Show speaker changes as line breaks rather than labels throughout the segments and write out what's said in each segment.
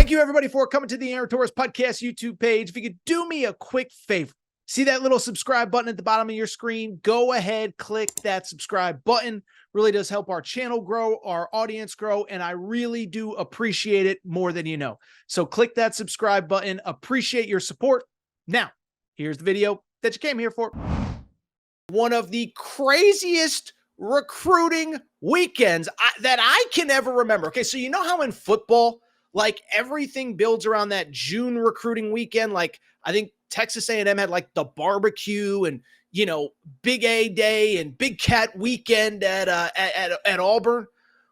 Thank you, everybody, for coming to the Aaron Torres Podcast YouTube page. If you could do me a quick favor, see that little subscribe button at the bottom of your screen? Go ahead, click that subscribe button. Really does help our channel grow, our audience grow, and I really do appreciate it more than you know. So click that subscribe button. Appreciate your support. Now, here's the video that you came here for. One of the craziest recruiting weekends that I can ever remember. Okay, so you know how in football, like everything builds around that June recruiting weekend. Like I think Texas A&M had like the barbecue and, you know, Big A Day and Big Cat weekend at Auburn.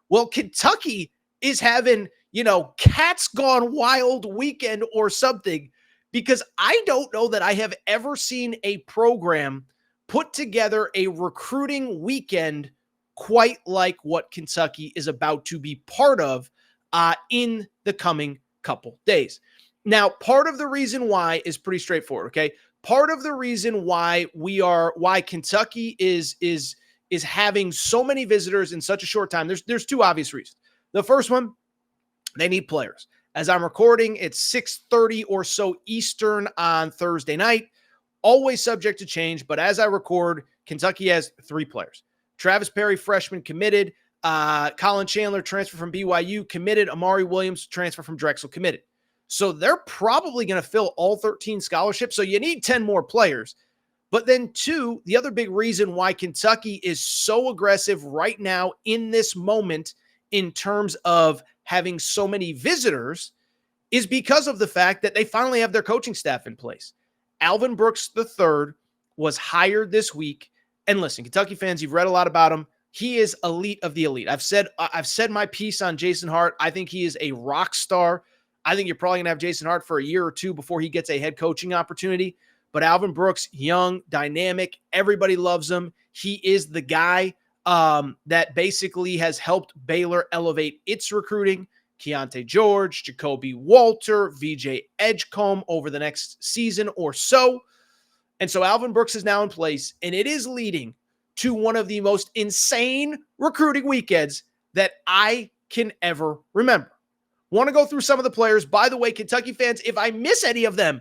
Well, Kentucky is having, you know, Cats Gone Wild weekend or something, because I don't know that I have ever seen a program put together a recruiting weekend quite like what Kentucky is about to be part of in the coming couple days. Now, part of the reason why is pretty straightforward, okay? Part of the reason why Kentucky is having so many visitors in such a short time, there's two obvious reasons. The first one, they need players. As I'm recording, it's 6:30 or so Eastern on Thursday night. Always subject to change, but as I record, Kentucky has 3 players. Travis Perry, freshman, committed. Colin Chandler, transfer from BYU, committed. Amari Williams, transfer from Drexel, committed. So they're probably going to fill all 13 scholarships. So you need 10 more players. But then 2, the other big reason why Kentucky is so aggressive right now in this moment in terms of having so many visitors is because of the fact that they finally have their coaching staff in place. Alvin Brooks III was hired this week. And listen, Kentucky fans, you've read a lot about him. He is elite of the elite. I've said my piece on Jason Hart. I think he is a rock star. I think you're probably going to have Jason Hart for a year or 2 before he gets a head coaching opportunity. But Alvin Brooks, young, dynamic, everybody loves him. He is the guy that basically has helped Baylor elevate its recruiting. Keontae George, Jacoby Walter, VJ Edgecombe over the next season or so. And so Alvin Brooks is now in place, and it is leading to one of the most insane recruiting weekends that I can ever remember. Want to go through some of the players. By the way, Kentucky fans, if I miss any of them,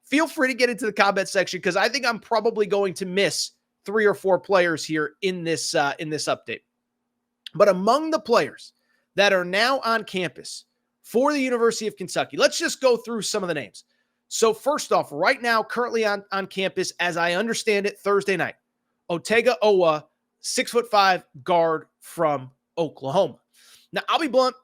feel free to get into the comment section, because I think I'm probably going to miss 3 or 4 players here in this update. But among the players that are now on campus for the University of Kentucky, let's just go through some of the names. So first off, right now, currently on campus, as I understand it, Thursday night, Otega Owa, 6'5" guard from Oklahoma. Now, I'll be blunt.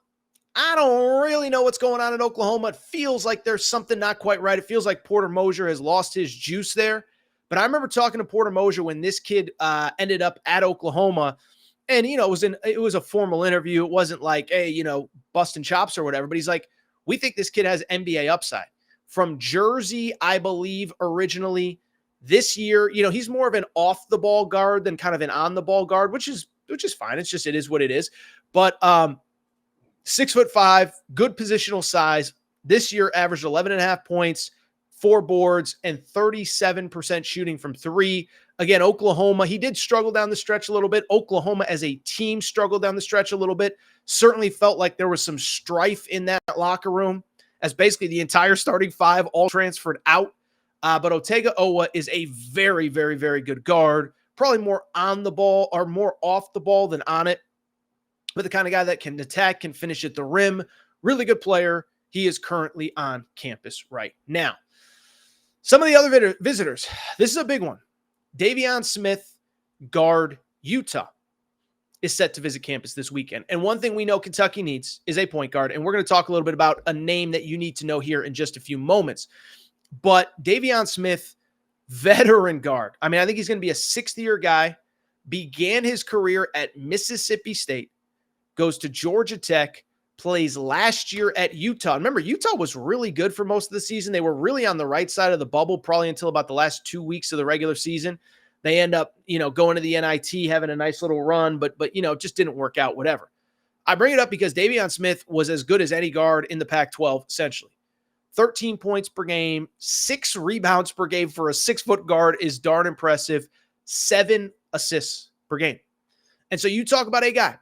I don't really know what's going on in Oklahoma. It feels like there's something not quite right. It feels like Porter Moser has lost his juice there. But I remember talking to Porter Moser when this kid ended up at Oklahoma. And, you know, it was a formal interview. It wasn't like, hey, you know, busting chops or whatever. But he's like, we think this kid has NBA upside. From Jersey, I believe, originally. This year, you know, he's more of an off-the-ball guard than kind of an on-the-ball guard, which is fine. It's just, it is what it is. But 6'5", good positional size. This year averaged 11.5 points, 4 boards, and 37% shooting from 3. Again, Oklahoma, he did struggle down the stretch a little bit. Oklahoma as a team struggled down the stretch a little bit. Certainly felt like there was some strife in that locker room, as basically the entire starting 5 all transferred out. But Otega Owa is a very, very, very good guard. Probably more on the ball or more off the ball than on it. But the kind of guy that can attack, can finish at the rim. Really good player. He is currently on campus right now. Some of the other visitors. This is a big one. Davion Smith, guard, Utah, is set to visit campus this weekend. And one thing we know Kentucky needs is a point guard. And we're going to talk a little bit about a name that you need to know here in just a few moments. But Davion Smith, veteran guard. I mean, I think he's going to be a 6th-year guy. Began his career at Mississippi State. Goes to Georgia Tech. Plays last year at Utah. Remember, Utah was really good for most of the season. They were really on the right side of the bubble probably until about the last 2 weeks of the regular season. They end up, you know, going to the NIT, having a nice little run, but you know, it just didn't work out, whatever. I bring it up because Davion Smith was as good as any guard in the Pac-12, essentially. 13 points per game, 6 rebounds per game for a 6-foot guard is darn impressive. 7 assists per game. And so you talk about a guy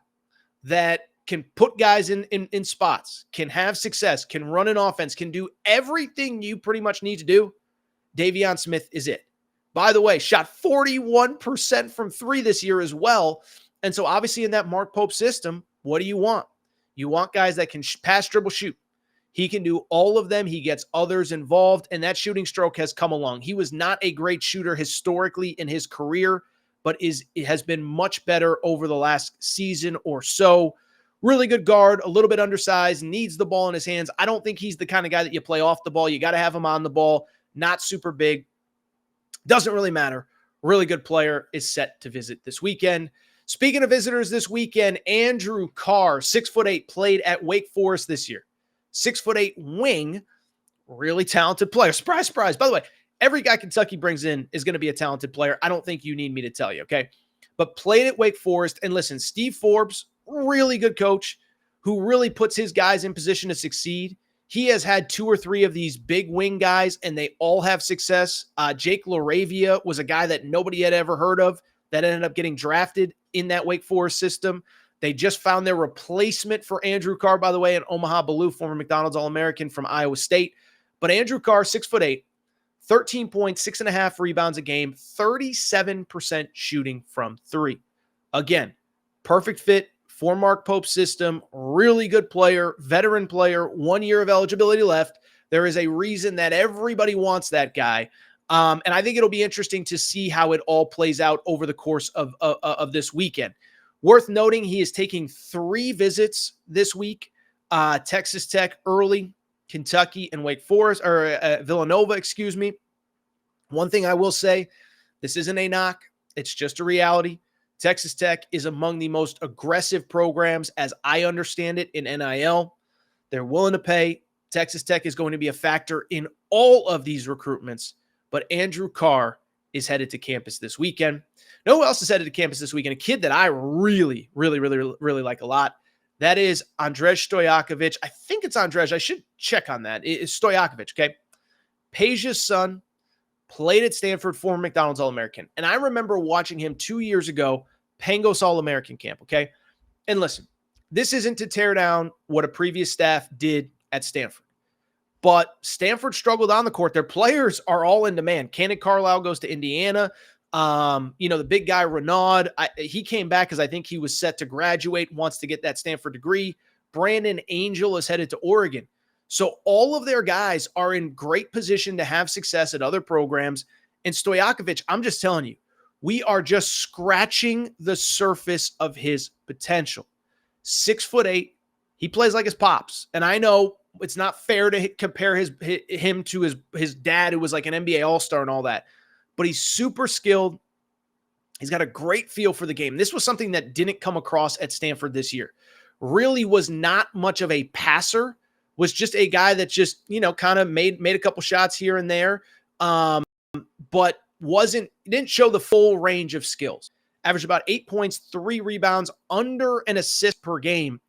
that can put guys in spots, can have success, can run an offense, can do everything you pretty much need to do, Davion Smith is it. By the way, shot 41% from three this year as well. And so obviously in that Mark Pope system, what do you want? You want guys that can pass, dribble, shoot. He can do all of them. He gets others involved, and that shooting stroke has come along. He was not a great shooter historically in his career, but it has been much better over the last season or so. Really good guard, a little bit undersized, needs the ball in his hands. I don't think he's the kind of guy that you play off the ball. You got to have him on the ball. Not super big. Doesn't really matter. Really good player, is set to visit this weekend. Speaking of visitors this weekend, Andrew Carr, 6'8", played at Wake Forest this year. 6'8" wing, really talented player. Surprise, surprise. By the way, every guy Kentucky brings in is going to be a talented player. I don't think you need me to tell you, okay? But played at Wake Forest. And listen, Steve Forbes, really good coach who really puts his guys in position to succeed. He has had 2 or 3 of these big wing guys, and they all have success. Jake LaRavia was a guy that nobody had ever heard of that ended up getting drafted in that Wake Forest system. They just found their replacement for Andrew Carr, by the way, in Omaha Ballou, former McDonald's All-American from Iowa State. But Andrew Carr, 6'8", 13 points, 6.5 rebounds a game, 37% shooting from three. Again, perfect fit for Mark Pope's system. Really good player, veteran player, 1 year of eligibility left. There is a reason that everybody wants that guy. And I think it'll be interesting to see how it all plays out over the course of this weekend. Worth noting, he is taking 3 visits this week. Texas Tech early, Kentucky, and Wake Forest, or Villanova, excuse me. One thing I will say, this isn't a knock. It's just a reality. Texas Tech is among the most aggressive programs, as I understand it, in NIL. They're willing to pay. Texas Tech is going to be a factor in all of these recruitments. But Andrew Carr is headed to campus this weekend. Know who else is headed to campus this weekend? A kid that I really like a lot. That is Andrej Stojakovic. I think it's Andrej. I should check on that. It's Stojakovic, okay? Peja's son, played at Stanford, former McDonald's All-American. And I remember watching him 2 years ago, Pangos All-American camp, okay? And listen, this isn't to tear down what a previous staff did at Stanford. But Stanford struggled on the court. Their players are all in demand. Cannon Carlisle goes to Indiana. The big guy, Renaud, he came back because I think he was set to graduate, wants to get that Stanford degree. Brandon Angel is headed to Oregon. So all of their guys are in great position to have success at other programs. And Stojakovic, I'm just telling you, we are just scratching the surface of his potential. 6'8", he plays like his pops. And I know it's not fair to compare him to his dad, who was like an NBA All-Star and all that. But he's super skilled. He's got a great feel for the game. This was something that didn't come across at Stanford this year. Really was not much of a passer. Was just a guy that just, kind of made a couple shots here and there. But didn't show the full range of skills. Averaged about 8 points, 3 rebounds, under an assist per game.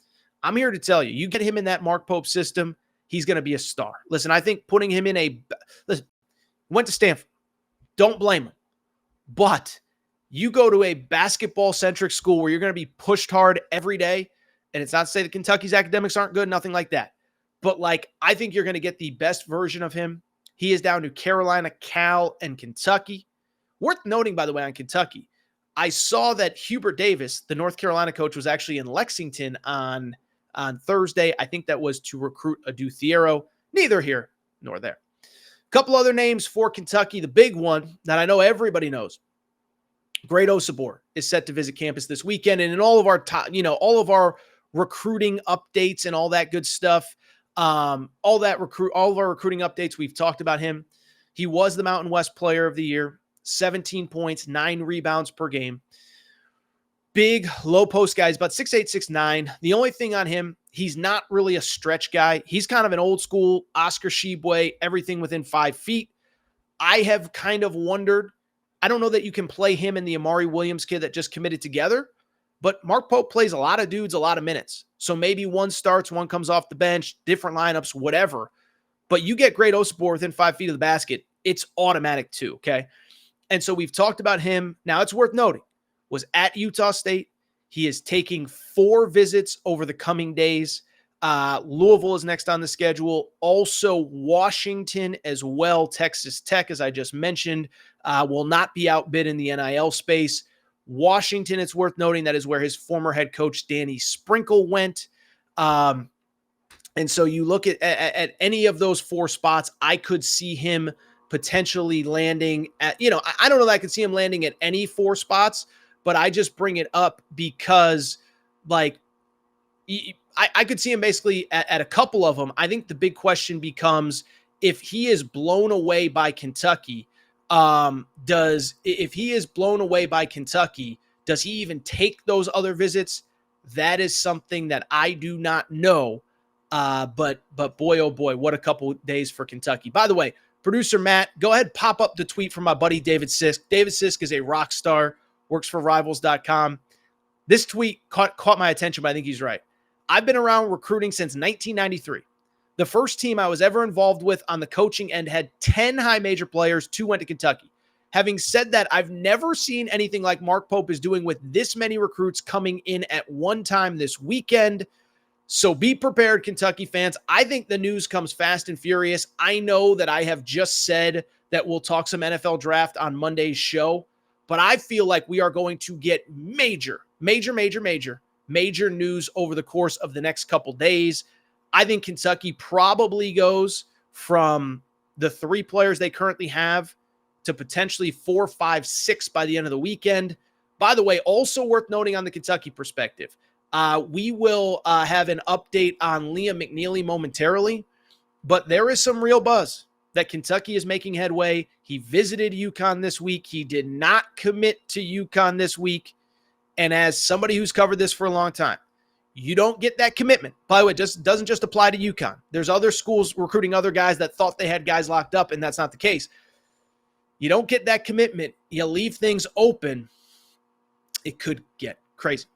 I'm here to tell you, you get him in that Mark Pope system, he's going to be a star. Listen, I think putting him in went to Stanford. Don't blame him. But you go to a basketball-centric school where you're going to be pushed hard every day, and it's not to say that Kentucky's academics aren't good, nothing like that. But, I think you're going to get the best version of him. He is down to Carolina, Cal, and Kentucky. Worth noting, by the way, on Kentucky, I saw that Hubert Davis, the North Carolina coach, was actually in Lexington on Thursday. I think that was to recruit Adu Thiero. Neither here nor there. A couple other names for Kentucky. The big one that I know everybody knows, Great Osabor, is set to visit campus this weekend. And in all of our all of our recruiting updates and all that good stuff, all of our recruiting updates, we've talked about him. He was the Mountain West Player of the Year, 17 points, 9 rebounds per game. Big, low post guy. He's about 6'8", 6'9". The only thing on him, he's not really a stretch guy. He's kind of an old school Oscar Tshiebwe, everything within 5 feet. I have kind of wondered, I don't know that you can play him and the Amari Williams kid that just committed together, but Mark Pope plays a lot of dudes a lot of minutes. So maybe one starts, one comes off the bench, different lineups, whatever. But you get Great Osabor within 5 feet of the basket, it's automatic too, okay? And so we've talked about him. Now, it's worth noting, was at Utah State. He is taking 4 visits over the coming days. Louisville is next on the schedule. Also, Washington as well. Texas Tech, as I just mentioned, will not be outbid in the NIL space. Washington, it's worth noting, that is where his former head coach, Danny Sprinkle, went. And so you look at any of those 4 spots, I could see him potentially landing at, I don't know that I could see him landing at any 4 spots, but I just bring it up because, like, I could see him basically at a couple of them. I think the big question becomes, if he is blown away by Kentucky, does he even take those other visits? That is something that I do not know. But boy, oh boy, what a couple days for Kentucky. By the way, producer Matt, go ahead, pop up the tweet from my buddy David Sisk. David Sisk is a rock star, works for Rivals.com. This tweet caught my attention, but I think he's right. I've been around recruiting since 1993. The first team I was ever involved with on the coaching end had 10 high major players, 2 went to Kentucky. Having said that, I've never seen anything like Mark Pope is doing with this many recruits coming in at one time this weekend. So be prepared, Kentucky fans. I think the news comes fast and furious. I know that I have just said that we'll talk some NFL draft on Monday's show, but I feel like we are going to get major news over the course of the next couple days. I think Kentucky probably goes from the 3 players they currently have to potentially 4, 5, 6 by the end of the weekend. By the way, also worth noting on the Kentucky perspective, we will have an update on Liam McNeely momentarily, but there is some real buzz that Kentucky is making headway. He visited UConn this week. He did not commit to UConn this week. And as somebody who's covered this for a long time, you don't get that commitment. By the way, it doesn't just apply to UConn. There's other schools recruiting other guys that thought they had guys locked up, and that's not the case. You don't get that commitment. You leave things open. It could get crazy.